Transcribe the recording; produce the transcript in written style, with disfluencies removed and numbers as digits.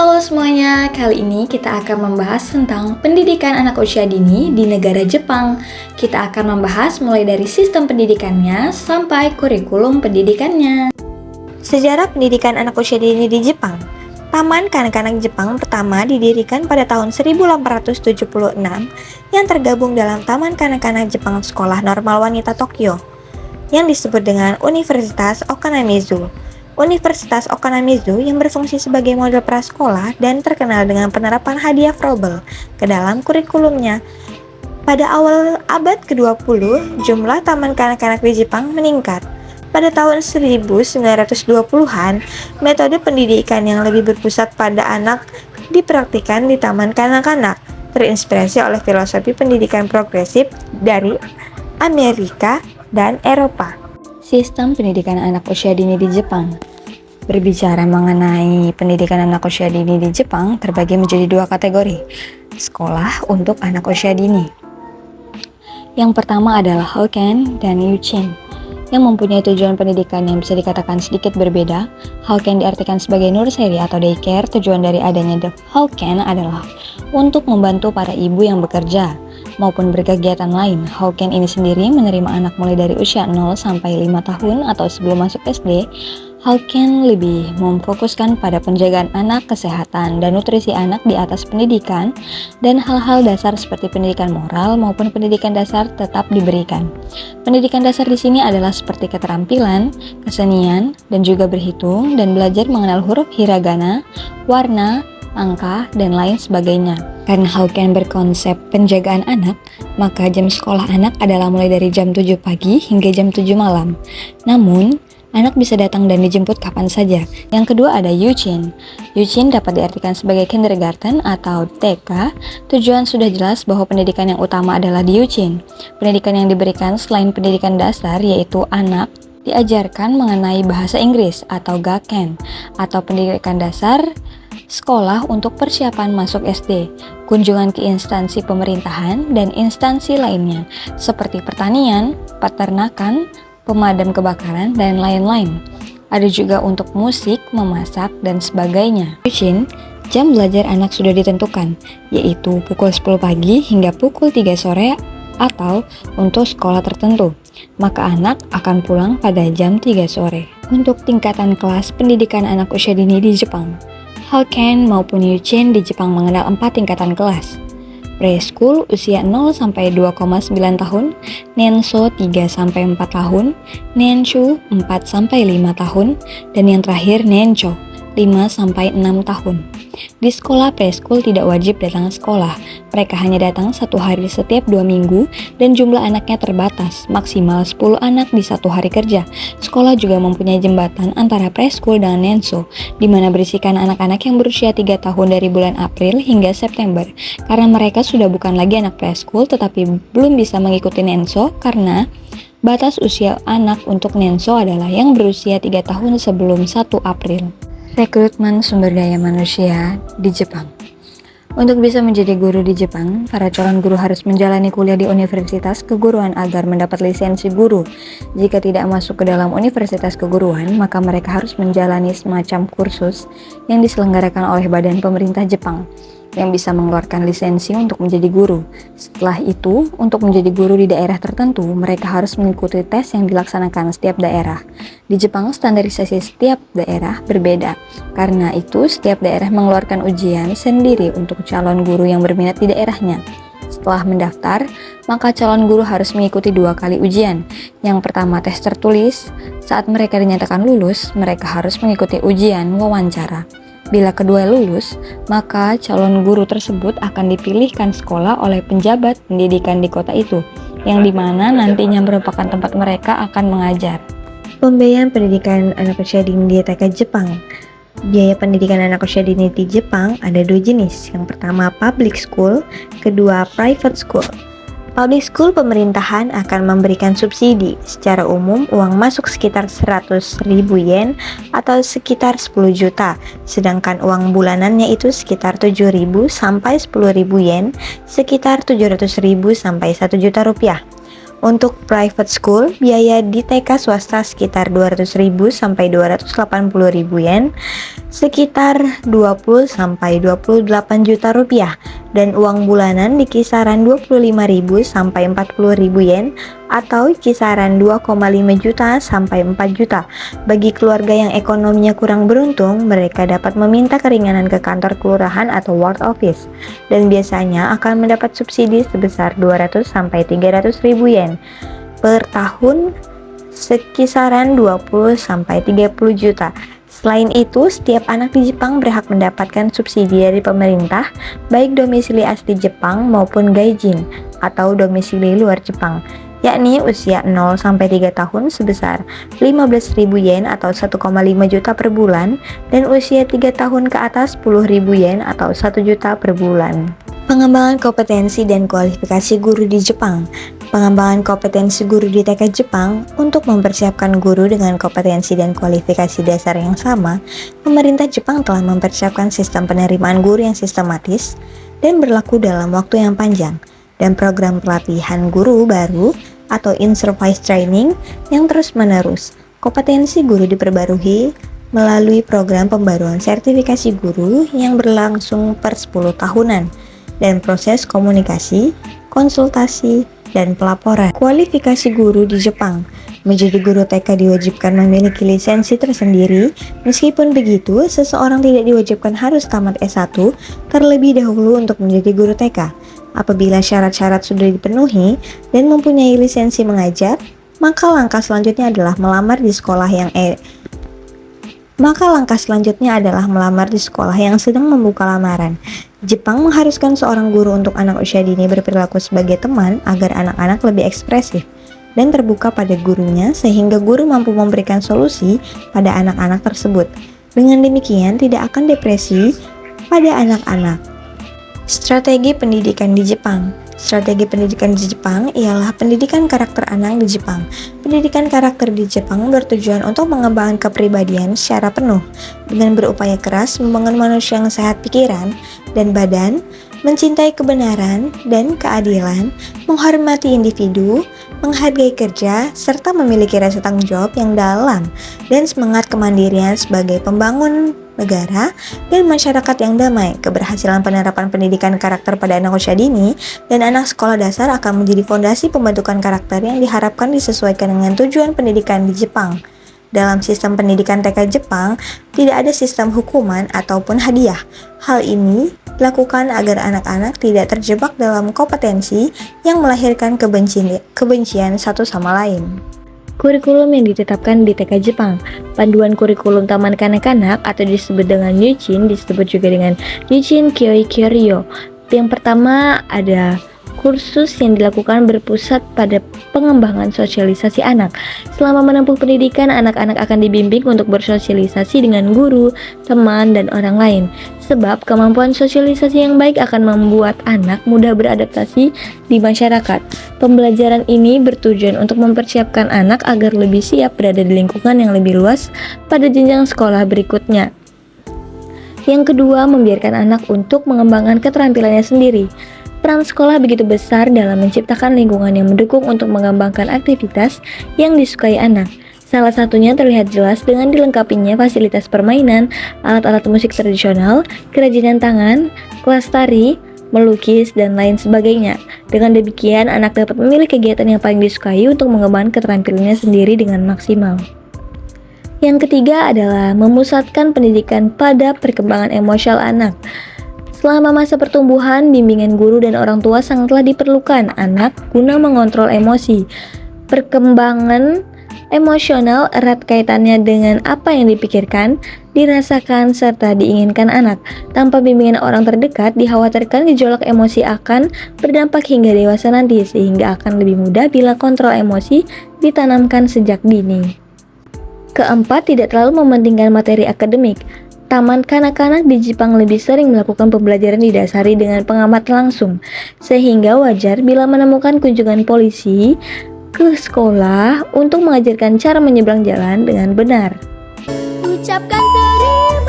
Halo semuanya, kali ini kita akan membahas tentang pendidikan anak usia dini di negara Jepang. Kita akan membahas mulai dari sistem pendidikannya sampai kurikulum pendidikannya. Sejarah pendidikan anak usia dini di Jepang. Taman Kanak-kanak Jepang pertama didirikan pada tahun 1876 yang tergabung dalam Taman Kanak-kanak Jepang Sekolah Normal Wanita Tokyo yang disebut dengan Universitas Okanamizu. Universitas Okanamizu yang berfungsi sebagai model prasekolah dan terkenal dengan penerapan hadiah Froebel ke dalam kurikulumnya. Pada awal abad ke-20, jumlah taman kanak-kanak di Jepang meningkat. Pada tahun 1920-an, metode pendidikan yang lebih berpusat pada anak dipraktikkan di taman kanak-kanak, terinspirasi oleh filosofi pendidikan progresif dari Amerika dan Eropa. Sistem pendidikan anak usia dini di Jepang. Berbicara mengenai pendidikan anak usia dini di Jepang terbagi menjadi dua kategori. Sekolah untuk anak usia dini. Yang pertama adalah Houken dan Yuchin, yang mempunyai tujuan pendidikan yang bisa dikatakan sedikit berbeda. Houken diartikan sebagai nursery atau daycare. Tujuan dari adanya The Houken adalah untuk membantu para ibu yang bekerja maupun berkegiatan lain. Houken ini sendiri menerima anak mulai dari usia 0 sampai 5 tahun atau sebelum masuk SD. Houken lebih memfokuskan pada penjagaan anak, kesehatan, dan nutrisi anak di atas pendidikan, dan hal-hal dasar seperti pendidikan moral maupun pendidikan dasar tetap diberikan. Pendidikan dasar di sini adalah seperti keterampilan, kesenian, dan juga berhitung dan belajar mengenal huruf hiragana, warna, angka, dan lain sebagainya. Karena Houken berkonsep penjagaan anak, maka jam sekolah anak adalah mulai dari jam 7 pagi hingga jam 7 malam. Namun, anak bisa datang dan dijemput kapan saja. Yang kedua ada Yuchin. Yuchin dapat diartikan sebagai kindergarten atau TK. Tujuan sudah jelas bahwa pendidikan yang utama adalah di Yuchin. Pendidikan yang diberikan selain pendidikan dasar yaitu anak diajarkan mengenai bahasa Inggris atau Gaken, atau pendidikan dasar sekolah untuk persiapan masuk SD, kunjungan ke instansi pemerintahan dan instansi lainnya seperti pertanian, peternakan, pemadam kebakaran, dan lain-lain. Ada juga untuk musik, memasak, dan sebagainya. Yuchin, jam belajar anak sudah ditentukan, yaitu pukul 10 pagi hingga pukul 3 sore atau untuk sekolah tertentu. Maka anak akan pulang pada jam 3 sore. Untuk tingkatan kelas pendidikan anak usia dini di Jepang, Houken maupun Yuchin di Jepang mengenal 4 tingkatan kelas. Preschool usia 0 sampai 2,9 tahun, Nensho 3 sampai 4 tahun, Nenshu 4 sampai 5 tahun, dan yang terakhir Nencho 5 sampai 6 tahun. Di sekolah preschool tidak wajib datang ke sekolah. Mereka hanya datang 1 hari setiap 2 minggu dan jumlah anaknya terbatas, maksimal 10 anak di 1 hari kerja. Sekolah juga mempunyai jembatan antara preschool dan Nensho, di mana berisikan anak-anak yang berusia 3 tahun dari bulan April hingga September. Karena mereka sudah bukan lagi anak preschool tetapi belum bisa mengikuti Nensho karena batas usia anak untuk Nensho adalah yang berusia 3 tahun sebelum 1 April. Rekrutmen sumber daya manusia di Jepang. Untuk bisa menjadi guru di Jepang, para calon guru harus menjalani kuliah di universitas keguruan agar mendapat lisensi guru. Jika tidak masuk ke dalam universitas keguruan, maka mereka harus menjalani semacam kursus yang diselenggarakan oleh badan pemerintah Jepang yang bisa mengeluarkan lisensi untuk menjadi guru. Setelah itu, untuk menjadi guru di daerah tertentu, mereka harus mengikuti tes yang dilaksanakan setiap daerah. Di Jepang, standarisasi setiap daerah berbeda. Karena itu, setiap daerah mengeluarkan ujian sendiri untuk calon guru yang berminat di daerahnya. Setelah mendaftar, maka calon guru harus mengikuti 2 kali ujian. Yang pertama tes tertulis. Saat mereka dinyatakan lulus, mereka harus mengikuti ujian wawancara. Bila kedua lulus, maka calon guru tersebut akan dipilihkan sekolah oleh penjabat pendidikan di kota itu, yang dimana nantinya merupakan tempat mereka akan mengajar. Pembiayaan pendidikan anak usia dini di TK Jepang. Biaya pendidikan anak usia dini di Jepang ada 2 jenis. Yang pertama public school, kedua private school. Public school pemerintahan akan memberikan subsidi. Secara umum, uang masuk sekitar 100.000 yen atau sekitar 10 juta. Sedangkan uang bulanannya itu sekitar 7.000 sampai 10.000 yen, sekitar 700.000 sampai 1 juta rupiah. Untuk private school, biaya di TK swasta sekitar 200.000 sampai 280.000 yen, sekitar 20 sampai 28 juta rupiah, dan uang bulanan di kisaran 25.000 sampai 40.000 yen atau kisaran 2,5 juta sampai 4 juta. Bagi keluarga yang ekonominya kurang beruntung, mereka dapat meminta keringanan ke kantor kelurahan atau ward office, dan biasanya akan mendapat subsidi sebesar 200 sampai 300.000 yen per tahun, sekisaran 20 sampai 30 juta. Selain itu, setiap anak di Jepang berhak mendapatkan subsidi dari pemerintah, baik domisili asli Jepang maupun gaijin atau domisili luar Jepang, yakni usia 0 sampai 3 tahun sebesar 15.000 yen atau 1,5 juta per bulan, dan usia 3 tahun ke atas 10.000 yen atau 1 juta per bulan. Pengembangan kompetensi dan kualifikasi guru di Jepang. Pengembangan kompetensi guru di TK Jepang. Untuk mempersiapkan guru dengan kompetensi dan kualifikasi dasar yang sama, pemerintah Jepang telah mempersiapkan sistem penerimaan guru yang sistematis dan berlaku dalam waktu yang panjang, dan program pelatihan guru baru atau in-service training yang terus-menerus. Kompetensi guru diperbarui melalui program pembaruan sertifikasi guru yang berlangsung per 10 tahunan, dan proses komunikasi, konsultasi, dan pelaporan. Kualifikasi guru di Jepang. Menjadi guru TK diwajibkan memiliki lisensi tersendiri. Meskipun begitu, seseorang tidak diwajibkan harus tamat S1 terlebih dahulu untuk menjadi guru TK. Apabila syarat-syarat sudah dipenuhi dan mempunyai lisensi mengajar, maka langkah selanjutnya adalah melamar di sekolah yang sedang membuka lamaran. Jepang mengharuskan seorang guru untuk anak usia dini berperilaku sebagai teman agar anak-anak lebih ekspresif dan terbuka pada gurunya, sehingga guru mampu memberikan solusi pada anak-anak tersebut. Dengan demikian, tidak akan depresi pada anak-anak. Strategi pendidikan di Jepang. Strategi pendidikan di Jepang ialah pendidikan karakter anak di Jepang. Pendidikan karakter di Jepang bertujuan untuk mengembangkan kepribadian secara penuh dengan berupaya keras membangun manusia yang sehat pikiran dan badan, mencintai kebenaran dan keadilan, menghormati individu, menghargai kerja, serta memiliki rasa tanggung jawab yang dalam dan semangat kemandirian sebagai pembangun negara dan masyarakat yang damai. Keberhasilan penerapan pendidikan karakter pada anak usia dini dan anak sekolah dasar akan menjadi fondasi pembentukan karakter yang diharapkan disesuaikan dengan tujuan pendidikan di Jepang. Dalam sistem pendidikan TK Jepang, tidak ada sistem hukuman ataupun hadiah. Hal ini dilakukan agar anak-anak tidak terjebak dalam kompetensi yang melahirkan kebencian satu sama lain. Kurikulum yang ditetapkan di TK Jepang. Panduan kurikulum taman kanak-kanak atau disebut dengan Yujin, disebut juga dengan Yujin Kyoi Kyoryo. Yang pertama ada kursus yang dilakukan berpusat pada pengembangan sosialisasi anak. Selama menempuh pendidikan, anak-anak akan dibimbing untuk bersosialisasi dengan guru, teman, dan orang lain. Sebab kemampuan sosialisasi yang baik akan membuat anak mudah beradaptasi di masyarakat. Pembelajaran ini bertujuan untuk mempersiapkan anak agar lebih siap berada di lingkungan yang lebih luas pada jenjang sekolah berikutnya. Yang kedua, membiarkan anak untuk mengembangkan keterampilannya sendiri. Peran sekolah begitu besar dalam menciptakan lingkungan yang mendukung untuk mengembangkan aktivitas yang disukai anak. Salah satunya terlihat jelas dengan dilengkapinya fasilitas permainan, alat-alat musik tradisional, kerajinan tangan, kelas tari, melukis, dan lain sebagainya. Dengan demikian, anak dapat memilih kegiatan yang paling disukai untuk mengembangkan keterampilannya sendiri dengan maksimal. Yang ketiga adalah memusatkan pendidikan pada perkembangan emosional anak. Selama masa pertumbuhan, bimbingan guru dan orang tua sangatlah diperlukan anak guna mengontrol emosi. Perkembangan emosional erat kaitannya dengan apa yang dipikirkan, dirasakan, serta diinginkan anak. Tanpa bimbingan orang terdekat, dikhawatirkan gejolak emosi akan berdampak hingga dewasa nanti, sehingga akan lebih mudah bila kontrol emosi ditanamkan sejak dini. Keempat, tidak terlalu mementingkan materi akademik. Taman kanak-kanak di Jepang lebih sering melakukan pembelajaran didasari dengan pengamatan langsung, sehingga wajar bila menemukan kunjungan polisi ke sekolah untuk mengajarkan cara menyeberang jalan dengan benar. Ucapkan terima